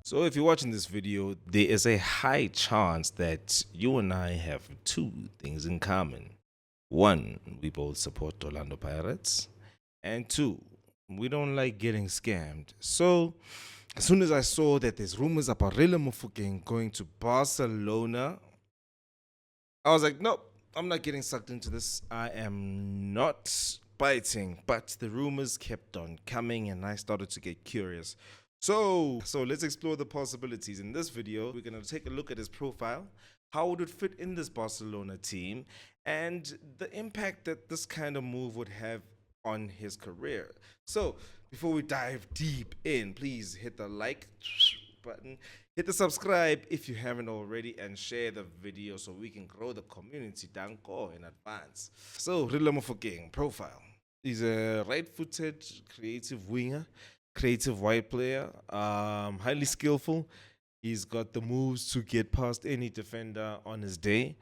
So if you're watching this video, there is a high chance that you and I have two things in common. One, we both support Orlando Pirates. And two, we don't like getting scammed. So as soon as I saw that there's rumors about Relebohile Mofokeng going to Barcelona, I was like, nope, I'm not getting sucked into this. I am not biting. But the rumors kept on coming and I started to get curious. So let's explore the possibilities. In this video, we're going to take a look at his profile, how would it fit in this Barcelona team, and the impact that this kind of move would have on his career. So before we dive deep in, please hit the like button, hit the subscribe if you haven't already, and share the video so we can grow the community danko in advance. So Relebohile Mofokeng profile. He's a right-footed creative winger, creative wide player, highly skillful. He's got the moves to get past any defender on his day.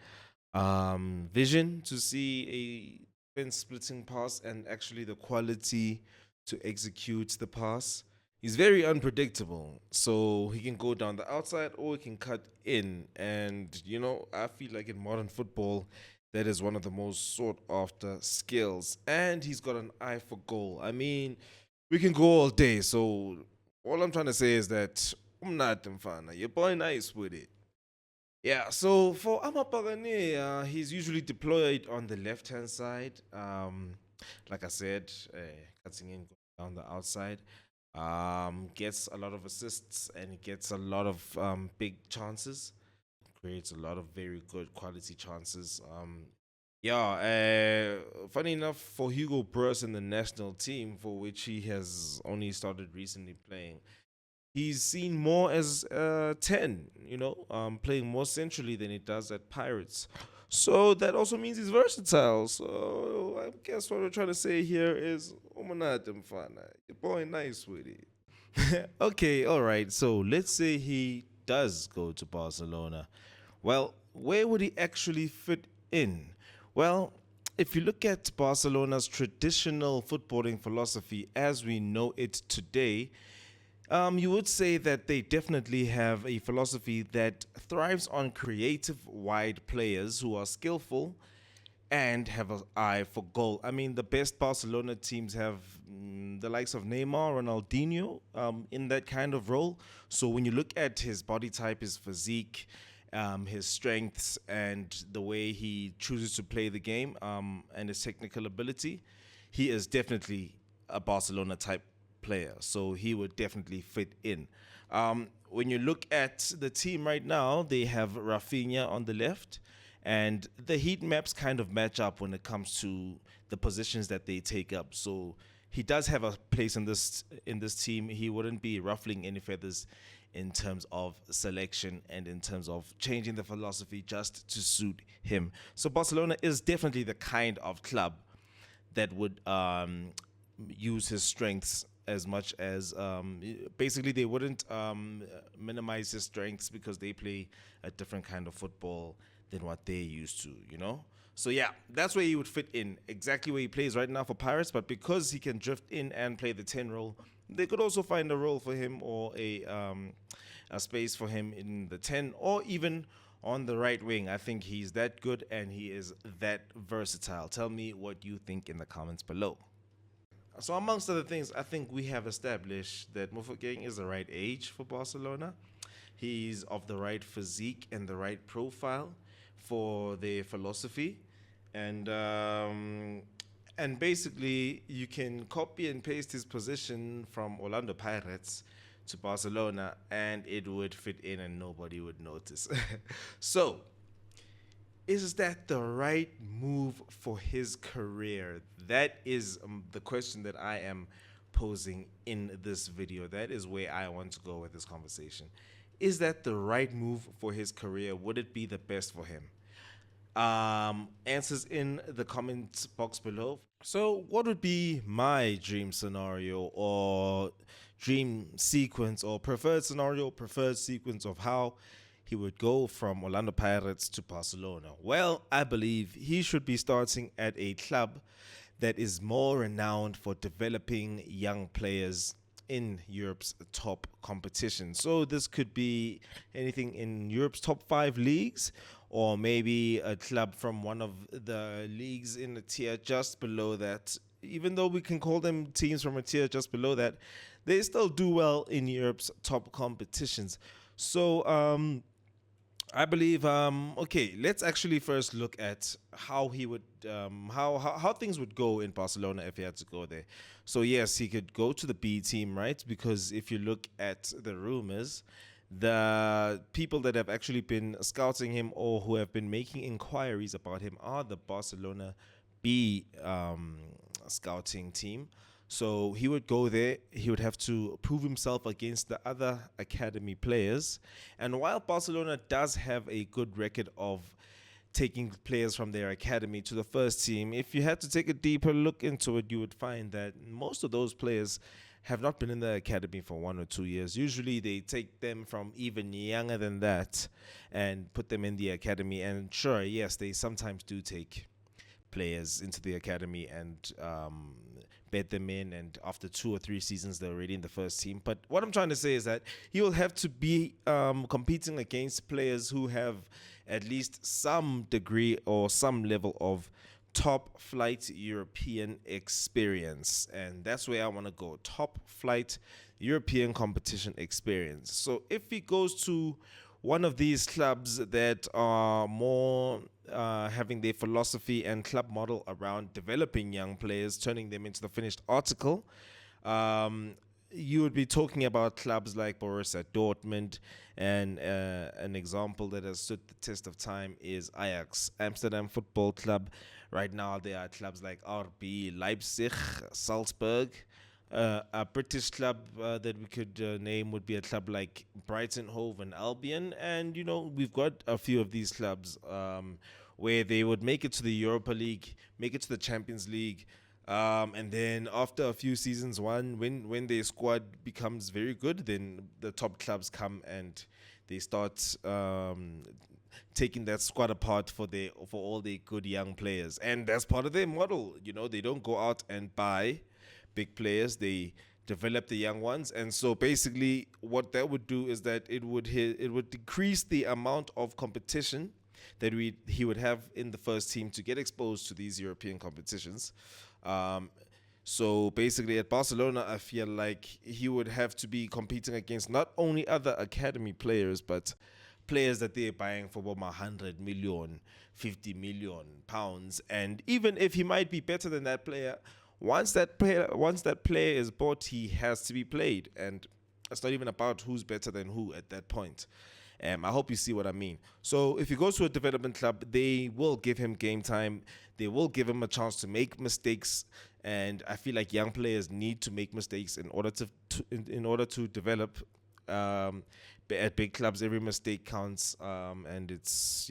Vision to see a fence splitting pass and actually the quality to execute the pass. He's very unpredictable, so he can go down the outside or he can cut in. And I feel like in modern football, that is one of the most sought after skills. And he's got an eye for goal. I mean, we can go all day. So all I'm trying to say is that your boy nice with it. Yeah, so for Amapagane, he's usually deployed on the left-hand side. Like I said, cutting in down the outside. Gets a lot of assists and gets a lot of big chances. Creates a lot of very good quality chances. Funny enough, for Hugo Broos in the national team, for which he has only started recently playing, he's seen more as 10, playing more centrally than he does at Pirates. So that also means he's versatile. So I guess what we're trying to say here is, your boy nice with it. Okay, all right. So let's say he does go to Barcelona. Well, where would he actually fit in? Well, if you look at Barcelona's traditional footballing philosophy as we know it today, you would say that they definitely have a philosophy that thrives on creative, wide players who are skillful and have an eye for goal. I mean, the best Barcelona teams have the likes of Neymar, Ronaldinho in that kind of role. So when you look at his body type, his physique, his strengths, and the way he chooses to play the game, and his technical ability, he is definitely a Barcelona type player. So he would definitely fit in. When you look at the team right now, they have Rafinha on the left, and the heat maps kind of match up when it comes to the positions that they take up. So he does have a place in this team. He wouldn't be ruffling any feathers in terms of selection and in terms of changing the philosophy just to suit him. So Barcelona is definitely the kind of club that would use his strengths as much as basically they wouldn't minimize his strengths because they play a different kind of football than what they're used to, So yeah, that's where he would fit in, exactly where he plays right now for Pirates. But because he can drift in and play the 10 role, they could also find a role for him or a space for him in the 10 or even on the right wing. I think he's that good and he is that versatile. Tell me what you think in the comments below. So amongst other things, I think we have established that Mofokeng is the right age for Barcelona. He's of the right physique and the right profile for their philosophy. And basically, you can copy and paste his position from Orlando Pirates to Barcelona, and it would fit in and nobody would notice. So, is that the right move for his career? That is the question that I am posing in this video. That is where I want to go with this conversation. Is that the right move for his career? Would it be the best for him? Answers in the comment box below. So what would be my dream scenario or dream sequence or preferred scenario, preferred sequence of how he would go from Orlando Pirates to Barcelona? Well, I believe he should be starting at a club that is more renowned for developing young players in Europe's top competition. So this could be anything in Europe's top 5 leagues, or maybe a club from one of the leagues in a tier just below that. Even though we can call them teams from a tier just below that, they still do well in Europe's top competitions. So I believe. Okay, let's actually first look at how he would, how things would go in Barcelona if he had to go there. So yes, he could go to the B team, right? Because if you look at the rumors, the people that have actually been scouting him or who have been making inquiries about him are the Barcelona B scouting team. So he would go there. He would have to prove himself against the other academy players. And while Barcelona does have a good record of taking players from their academy to the first team, if you had to take a deeper look into it, you would find that most of those players have not been in the academy for 1 or 2 years. Usually they take them from even younger than that and put them in the academy. And sure, yes, they sometimes do take players into the academy and bet them in, and after 2 or 3 seasons they're already in the first team. But what I'm trying to say is that he will have to be competing against players who have at least some degree or some level of top flight European experience, and that's where I want to go. Top flight European competition experience. So if he goes to one of these clubs that are more having their philosophy and club model around developing young players, turning them into the finished article, you would be talking about clubs like Borussia Dortmund, and an example that has stood the test of time is Ajax Amsterdam Football Club. Right now there are clubs like RB Leipzig, Salzburg. A British club that we could name would be a club like Brighton Hove and Albion. And, we've got a few of these clubs where they would make it to the Europa League, make it to the Champions League. And then after a few seasons, when their squad becomes very good, then the top clubs come and they start taking that squad apart for all their good young players. And that's part of their model. They don't go out and buy big players, they develop the young ones. And so basically what that would do is that it would decrease the amount of competition that he would have in the first team to get exposed to these European competitions. So basically at Barcelona, I feel like he would have to be competing against not only other academy players, but players that they're buying for about 100 million, 50 million pounds. And even if he might be better than that player, once that player is bought, he has to be played, and it's not even about who's better than who at that point. I hope you see what I mean. So if he goes to a development club, they will give him game time. They will give him a chance to make mistakes, and I feel like young players need to make mistakes in order to develop. At big clubs, every mistake counts, and it's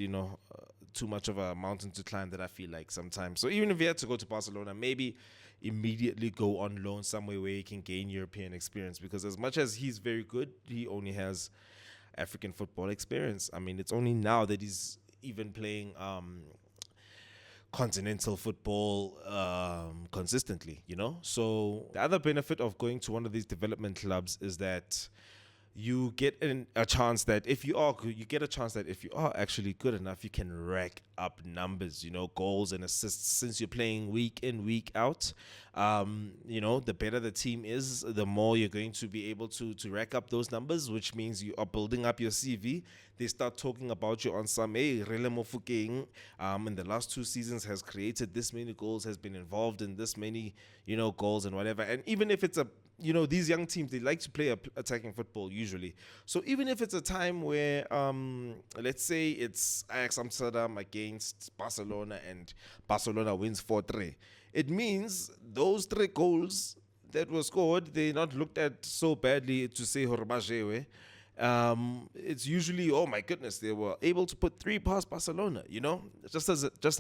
too much of a mountain to climb, that I feel like sometimes. So even if he had to go to Barcelona, maybe immediately go on loan somewhere where he can gain European experience, because as much as he's very good, he only has African football experience. I mean, it's only now that he's even playing continental football consistently, So the other benefit of going to one of these development clubs is that you get a chance that if you are actually good enough, you can rack up numbers, goals and assists, since you're playing week in, week out. The better the team is, the more you're going to be able to rack up those numbers, which means you are building up your CV. They start talking about you on some, Relebohile Mofokeng, in the last 2 seasons has created this many goals, has been involved in this many, goals and whatever. And even if it's these young teams, they like to play attacking football usually. So even if it's a time where, let's say it's Ajax Amsterdam against Barcelona and Barcelona wins 4-3, it means those 3 goals that were scored, they're not looked at so badly to say Horbajewe. It's usually, oh my goodness, they were able to put 3 past Barcelona, just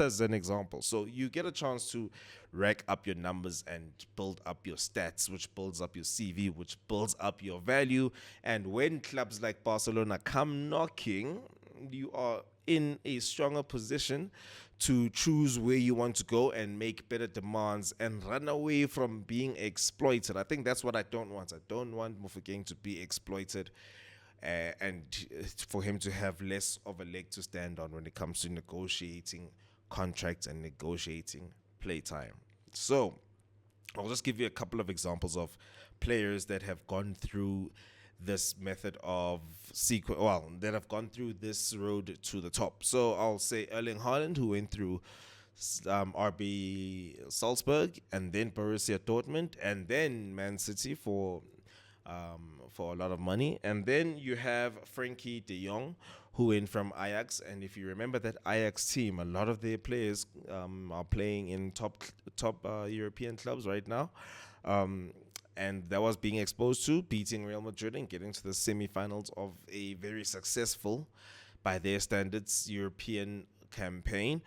as an example. So you get a chance to rack up your numbers and build up your stats, which builds up your CV, which builds up your value. And when clubs like Barcelona come knocking, you are in a stronger position to choose where you want to go and make better demands and run away from being exploited. I think that's what I don't want. I don't want Mofokeng to be exploited, and for him to have less of a leg to stand on when it comes to negotiating contracts and negotiating playtime. So I'll just give you a couple of examples of players that have gone through this method of that have gone through this road to the top. So I'll say Erling Haaland, who went through RB Salzburg and then Borussia Dortmund and then Man City for a lot of money. And then you have Frankie de Jong, who went from Ajax. And if you remember that Ajax team, a lot of their players are playing in top European clubs right now. And that was being exposed to beating Real Madrid and getting to the semifinals of a very successful, by their standards, European campaign.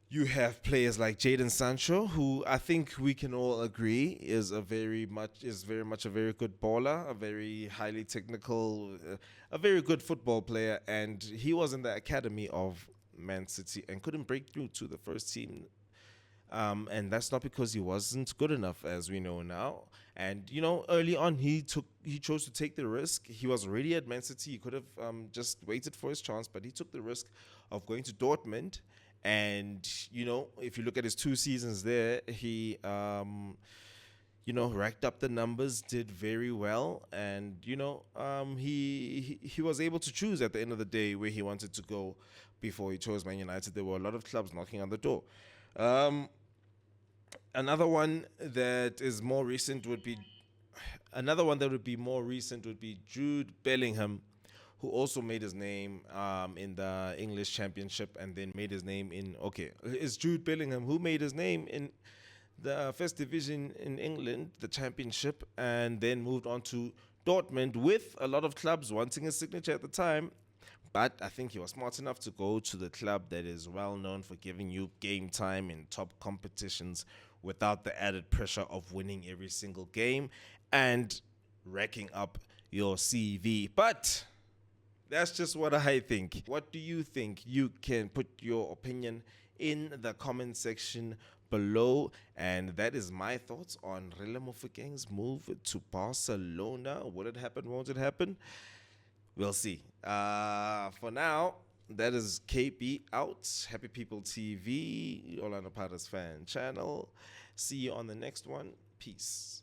You have players like Jadon Sancho, who I think we can all agree is very much a very good baller, a very highly technical, a very good football player, and he was in the academy of Man City and couldn't break through to the first team. And that's not because he wasn't good enough, as we know now. And early on, he chose to take the risk. He was already at Man City. He could have just waited for his chance, but he took the risk of going to Dortmund. And if you look at his 2 seasons there, he racked up the numbers, did very well, and he was able to choose at the end of the day where he wanted to go before he chose Man United. There were a lot of clubs knocking on the door. Another one that would be more recent would be Jude Bellingham, who also made his name in the English Championship and then made his name it's Jude Bellingham who made his name in the first division in England, the Championship, and then moved on to Dortmund with a lot of clubs wanting his signature at the time. But I think he was smart enough to go to the club that is well known for giving you game time in top competitions without the added pressure of winning every single game and racking up your CV. But that's just what I think. What do you think? You can put your opinion in the comment section below. And that is my thoughts on Relebohile Mofokeng's move to Barcelona. Will it happen? Won't it happen? We'll see. For now, that is KB out. Happy People TV, Orlando Pirates fan channel. See you on the next one. Peace.